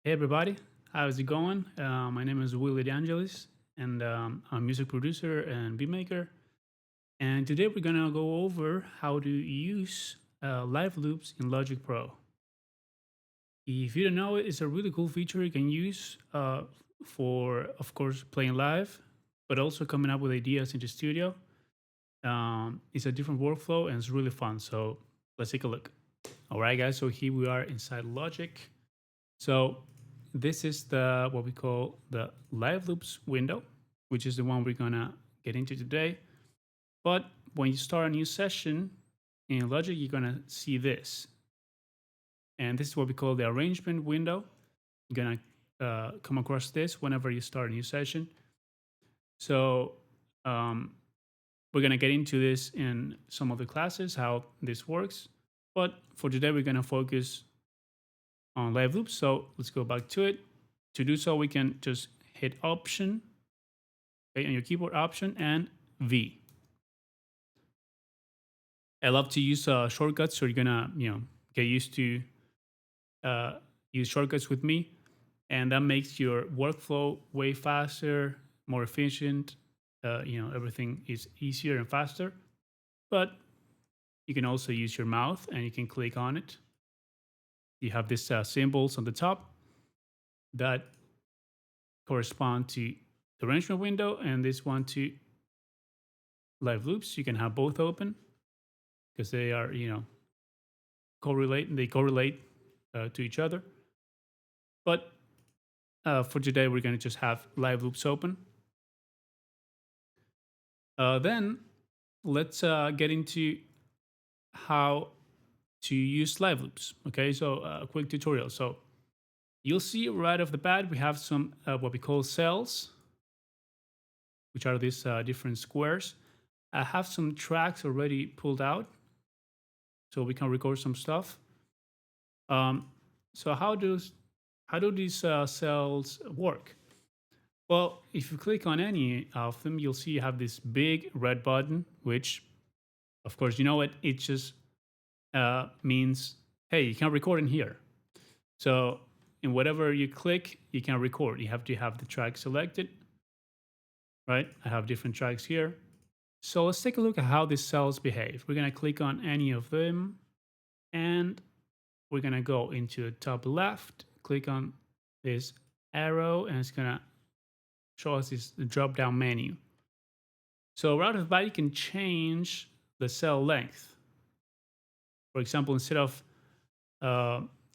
Hey everybody, how's it going? My name is Willy Angelis, and I'm a music producer and beatmaker. And today we're gonna go over how to use live loops in Logic Pro. If you don't know it, it's a really cool feature you can use for, of course, playing live, but also coming up with ideas in the studio. It's a different workflow and it's really fun. So let's take a look. All right, guys. So here we are inside Logic. So this is the what we call the live loops window, which is the one we're gonna get into today. But when you start a new session in Logic, you're gonna see this, and this is what we call the arrangement window. You're gonna come across this whenever you start a new session. So um, we're gonna get into this in some of the classes how this works. But for today, we're gonna focus on live loops. So let's go back to it. To do so, we can just hit Option, okay, on your keyboard, Option and V. I love to use shortcuts, so you're gonna get used to use shortcuts with me, and that makes your workflow way faster, more efficient. Everything is easier and faster. But you can also use your mouth, and you can click on it. You have these symbols on the top that correspond to the arrangement window, and this one to live loops. You can have both open because they are, correlate. They correlate to each other. But for today, we're going to just have live loops open. Then let's get into how to use live loops. Okay, so a quick tutorial. So you'll see right off the bat, we have some what we call cells, which are these different squares. I have some tracks already pulled out, so we can record some stuff. So how do these cells work? Well, if you click on any of them, you'll see you have this big red button, which, of course, you know what? It just means, hey, you can record in here. So in whatever you click, you can record. You have to have the track selected, right? I have different tracks here. So let's take a look at how these cells behave. We're going to click on any of them, and we're going to go into the top left, click on this arrow, and it's going to show us this drop down menu. So right off the bat, you can change the cell length. For example, instead of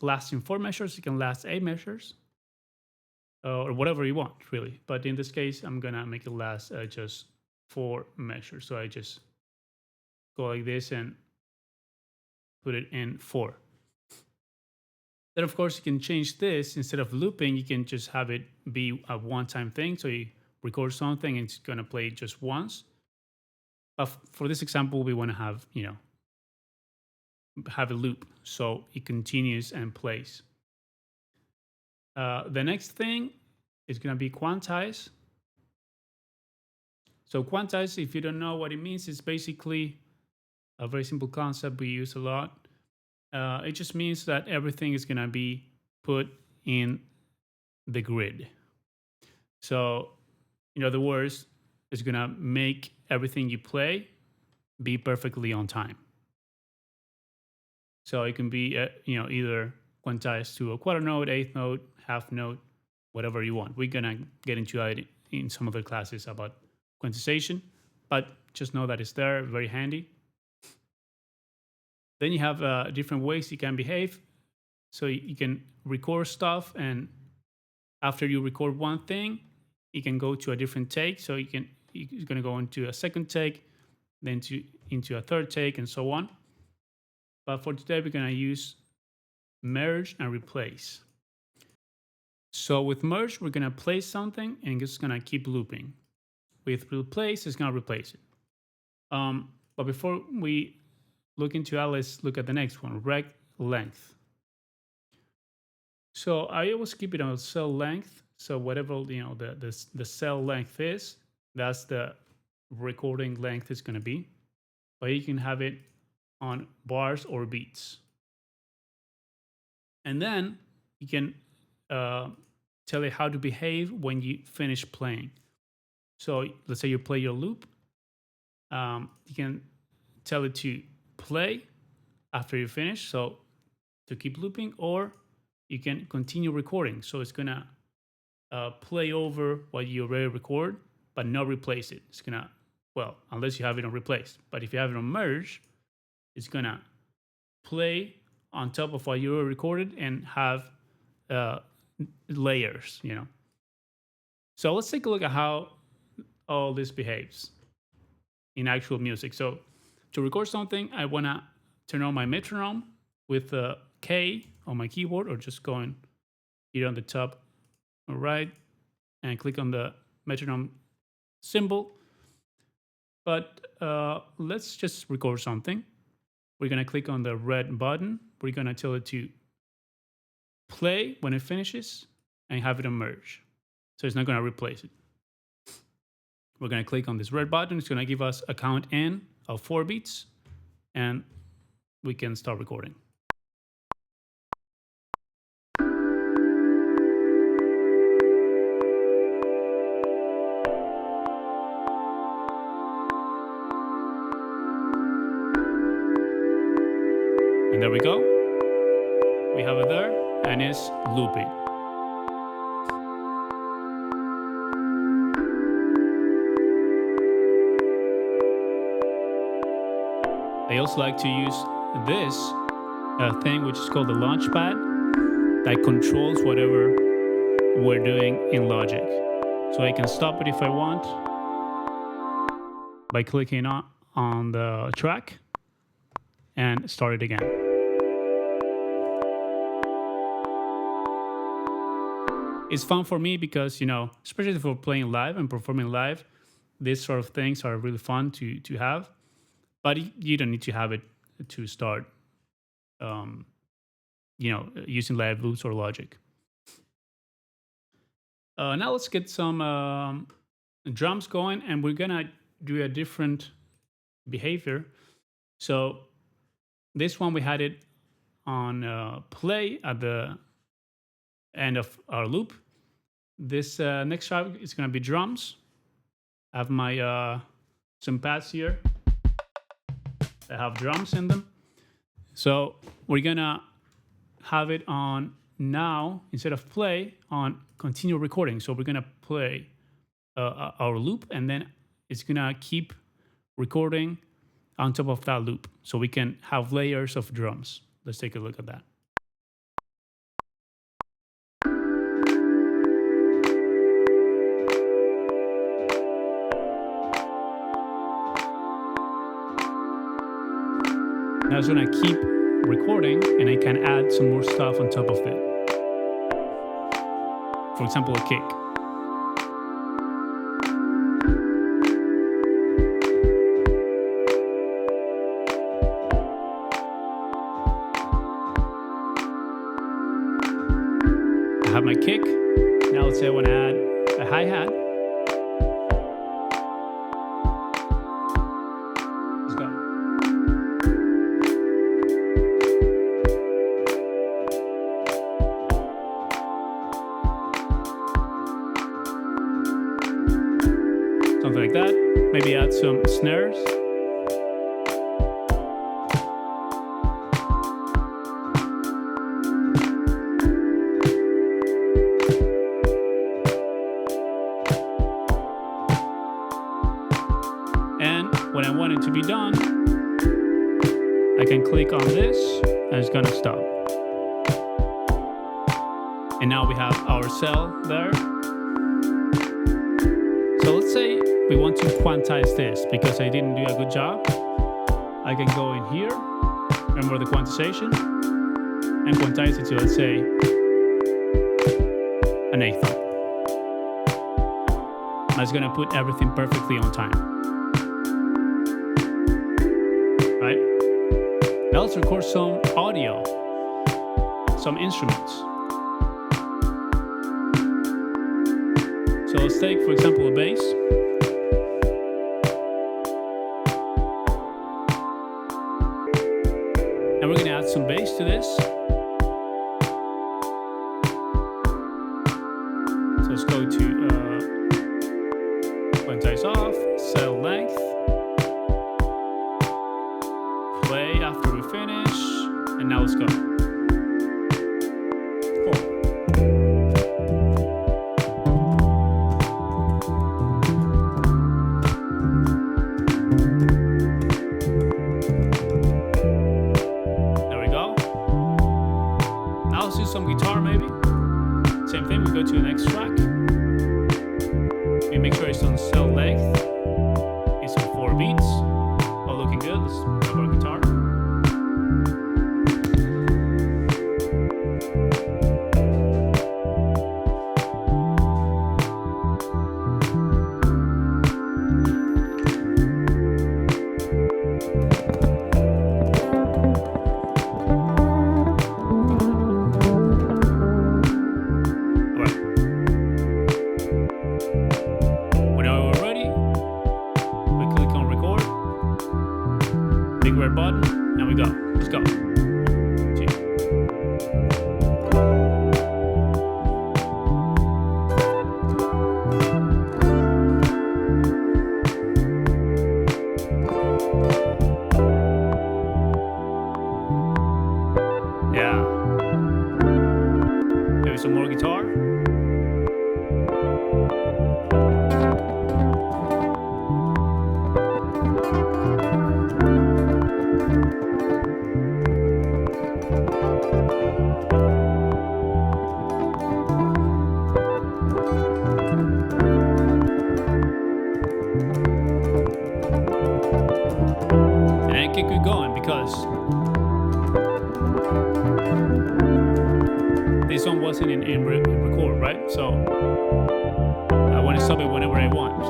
lasting 4 measures, you can last 8 measures, or whatever you want, really. But in this case, I'm gonna make it last just 4 measures. So I just go like this and put it in 4. Then, of course, you can change this. Instead of looping, you can just have it be a one-time thing. So you record something and it's going to play just once. But for this example, we want to have a loop, so it continues and plays. The next thing is going to be quantize. So quantize, if you don't know what it means, it's basically a very simple concept we use a lot. It just means that everything is going to be put in the grid. So, in other words, it's going to make everything you play be perfectly on time. So it can be, either quantized to a quarter note, eighth note, half note, whatever you want. We're going to get into it in some other classes about quantization, but just know that it's there, very handy. Then you have different ways you can behave. So you can record stuff, and after you record one thing, you can go to a different take. So you're going to go into a second take, then into a third take, and so on. But for today, we're going to use merge and replace. So with merge, we're going to place something, and it's going to keep looping. With replace, it's going to replace it. But before we look into that, let's look at the next one, rec length. So I always keep it on cell length. So whatever the cell length is, that's the recording length is going to be. But you can have it on bars or beats. And then you can uh, tell it how to behave when you finish playing. So let's say you play your loop. You can tell it to play after you finish, so to keep looping, or you can continue recording. So it's gonna play over what you already record, but not replace it. It's gonna, well, unless you have it on replaced. But if you have it on merge, it's gonna play on top of what you already recorded and have layers, you know. So let's take a look at how all this behaves in actual music. So to record something, I wanna turn on my metronome with a K on my keyboard, or just going here on the top right and click on the metronome symbol. But let's just record something. We're gonna click on the red button. We're gonna tell it to play when it finishes and have it emerge. So it's not gonna replace it. We're gonna click on this red button. It's gonna give us a count in of 4 beats, and we can start recording. And there we go. We have it there, and it's looping. I also like to use this thing, which is called the launchpad, that controls whatever we're doing in Logic. So I can stop it if I want by clicking on the track and start it again. It's fun for me because, you know, especially for playing live and performing live, these sort of things are really fun to have. But you don't need to have it to start, you know, using live loops or Logic. Now let's get some drums going, and we're gonna do a different behavior. So this one, we had it on play at the end of our loop. This next track is gonna be drums. I have my some pads here that have drums in them. So we're gonna have it on now, instead of play, on continue recording. So we're gonna play our loop, and then it's gonna keep recording on top of that loop. So we can have layers of drums. Let's take a look at that. Now it's gonna keep recording, and I can add some more stuff on top of it. For example, a kick. I have my kick. Now let's say I want to add a hi-hat. Let's go. Something like that. Maybe add some snares. And when I want it to be done, I can click on this and it's gonna stop. And now we have our cell there. So let's say we want to quantize this because I didn't do a good job. I can go in here, remember the quantization, and quantize it to, let's say, an eighth. That's gonna put everything perfectly on time. Right? Now let's record some audio, some instruments. So let's take, for example, a bass. And we're gonna add some bass to this. let's go to quantize off, cell length, play after we finish, and now let's go. There we go. Now let's do some guitar maybe. Same thing, we go to the next track. We make sure it's on cell length. It's on 4 beats. All looking good. Let's grab our guitar. Big red button, and we go. Let's go. G. Yeah. Maybe some more guitar. Keep going because this one wasn't in record, right? So I want to stop it whenever I want.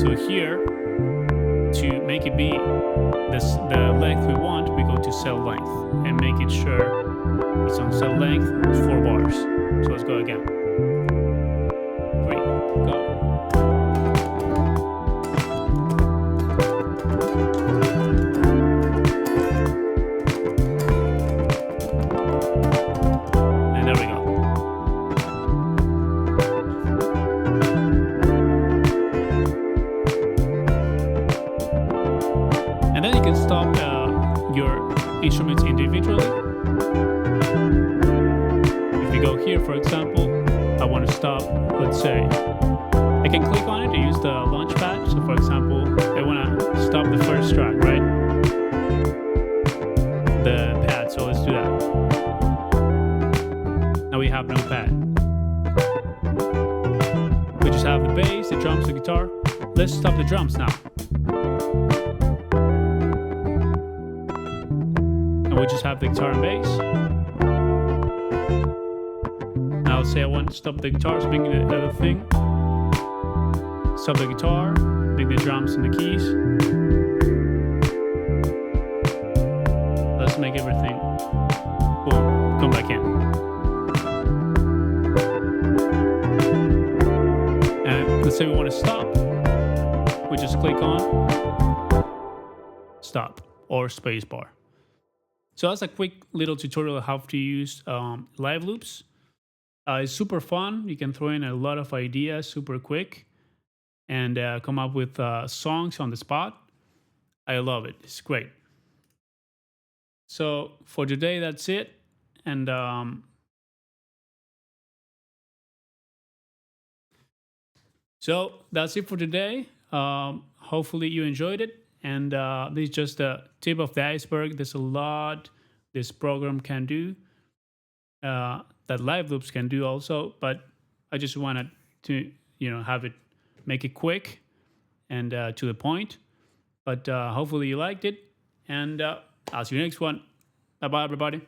So here, to make it be the length we want, we go to cell length and make it sure it's on cell length. It's 4 bars. So let's go again. 3, go. And then you can stop your instruments individually. If you go here, for example, I want to stop, let's say, I can click on it to use the launch pad. So for example, I want to stop the first track, right? The pad, so let's do that. Now we have no pad. We just have the bass, the drums, the guitar. Let's stop the drums now. We just have the guitar and bass. Now let's say I want to stop the guitar, so bring the other thing. Stop the guitar, bring the drums and the keys. Let's make everything, boom, come back in. And let's say we want to stop. We just click on stop or space bar. So that's a quick little tutorial on how to use live loops. It's super fun. You can throw in a lot of ideas super quick and come up with songs on the spot. I love it. It's great. So for today, that's it. And so that's it for today. Hopefully you enjoyed it. And this is just the tip of the iceberg. There's a lot this program can do, that live loops can do also. But I just wanted to, have it, make it quick and to the point. But hopefully you liked it. And I'll see you next one. Bye-bye, everybody.